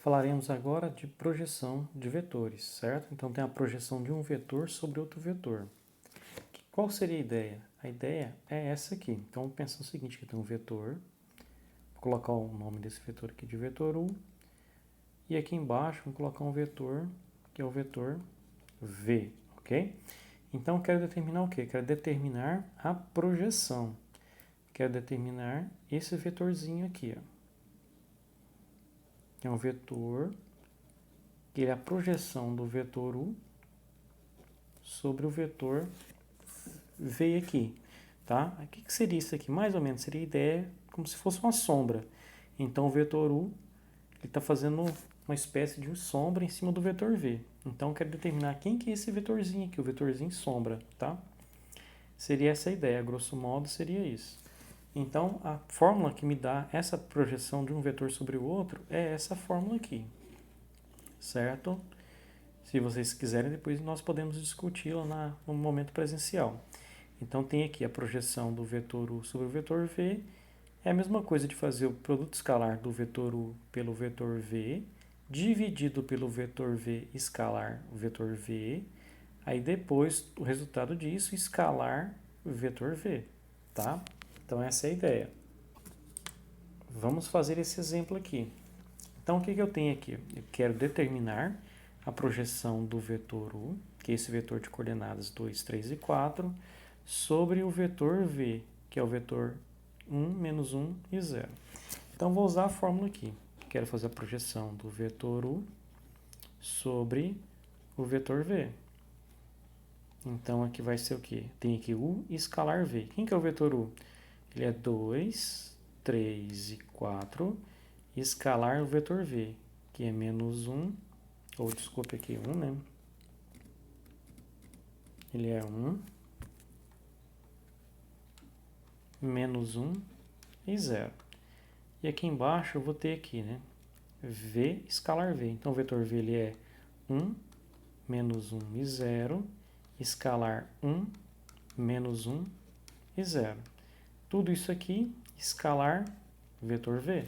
Falaremos agora de projeção de vetores, certo? Então tem a projeção de um vetor sobre outro vetor. Qual seria a ideia? A ideia é essa aqui. Então vamos pensar o seguinte, que tem um vetor, vou colocar o nome desse vetor aqui de vetor U, e aqui embaixo vamos colocar um vetor, que é o vetor V, ok? Então quero determinar o quê? Quero determinar a projeção. Quero determinar esse vetorzinho aqui, ó. É um vetor que é a projeção do vetor U sobre o vetor V aqui, tá? O que seria isso aqui? Mais ou menos seria a ideia como se fosse uma sombra. Então o vetor U está fazendo uma espécie de sombra em cima do vetor V. Então eu quero determinar quem que é esse vetorzinho aqui, o vetorzinho sombra, tá? Seria essa a ideia, grosso modo seria isso. Então a fórmula que me dá essa projeção de um vetor sobre o outro é essa fórmula aqui, certo? Se vocês quiserem, depois nós podemos discuti-la no momento presencial. Então tem aqui a projeção do vetor U sobre o vetor V. É a mesma coisa de fazer o produto escalar do vetor U pelo vetor V, dividido pelo vetor V escalar o vetor V. Aí depois, o resultado disso, escalar o vetor V, tá? Então essa é a ideia. Vamos fazer esse exemplo aqui. Então o que eu tenho aqui? Eu quero determinar a projeção do vetor U, que é esse vetor de coordenadas 2, 3 e 4, sobre o vetor V, que é o vetor 1, menos 1 e 0. Então vou usar a fórmula aqui. Quero fazer a projeção do vetor U sobre o vetor V. Então aqui vai ser o quê? Tem aqui U e escalar V. Quem que é o vetor U? Ele é 2, 3 e 4, e escalar o vetor V, que é menos 1, ou desculpe aqui, 1, né? Ele é 1, menos 1 e 0. E aqui embaixo eu vou ter aqui, né? V escalar V. Então o vetor V ele é 1, menos 1 e 0, escalar 1, menos 1 e 0. Tudo isso aqui, escalar vetor V.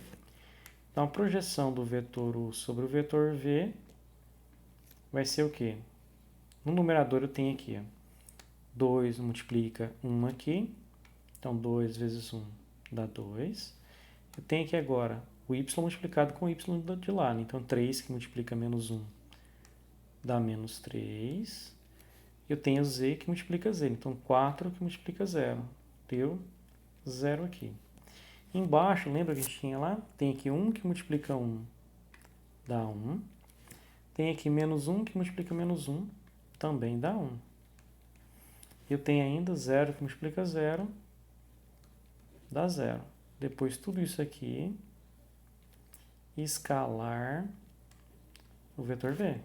Então a projeção do vetor U sobre o vetor V vai ser o quê? No numerador eu tenho aqui, ó, 2 multiplica 1 aqui, então 2 vezes 1 dá 2. Eu tenho aqui agora o y multiplicado com o y de lá, né? Então 3 que multiplica menos 1 dá menos 3. Eu tenho z que multiplica z, então 4 que multiplica 0, deu 0 aqui. Embaixo, lembra que a gente tinha lá? Tem aqui 1 que multiplica 1, dá 1. Tem aqui menos 1 que multiplica menos 1, também dá 1. Eu tenho ainda 0 que multiplica 0, dá 0. Depois tudo isso aqui, escalar o vetor V.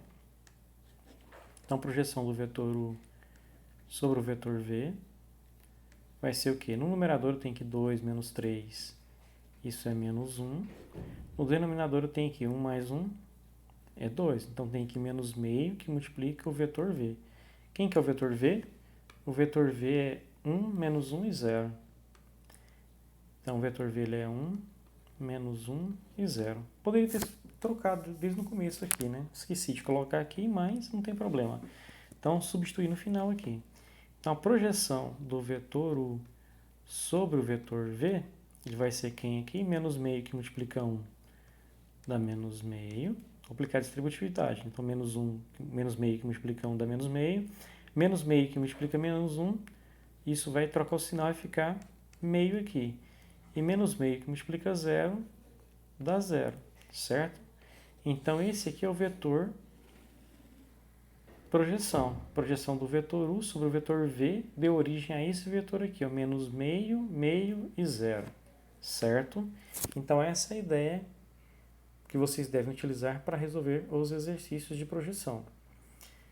Então, projeção do vetor U sobre o vetor V vai ser o quê? No numerador eu tenho aqui 2 menos 3, isso é menos 1. No denominador eu tenho aqui 1 mais 1 é 2. Então tem aqui menos meio que multiplica o vetor V. Quem que é o vetor V? O vetor V é 1 menos 1 e 0. Então o vetor V ele é 1, menos 1 e 0. Poderia ter trocado desde o começo aqui, né? Esqueci de colocar aqui, mas não tem problema. Então substituir no final aqui. Então a projeção do vetor U sobre o vetor V, ele vai ser quem aqui? Menos meio que multiplica 1 dá menos meio. Vou aplicar a distributividade. Então menos meio que multiplica 1 dá menos meio que multiplica menos 1, isso vai trocar o sinal e ficar meio aqui. E menos meio que multiplica 0 dá 0, certo? Então esse aqui é o vetor projeção. Projeção do vetor U sobre o vetor V deu origem a esse vetor aqui, ó, menos meio, meio e 0, certo? Então essa é a ideia que vocês devem utilizar para resolver os exercícios de projeção.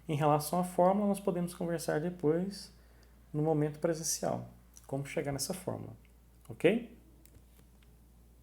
Em relação à fórmula, nós podemos conversar depois no momento presencial, como chegar nessa fórmula, ok?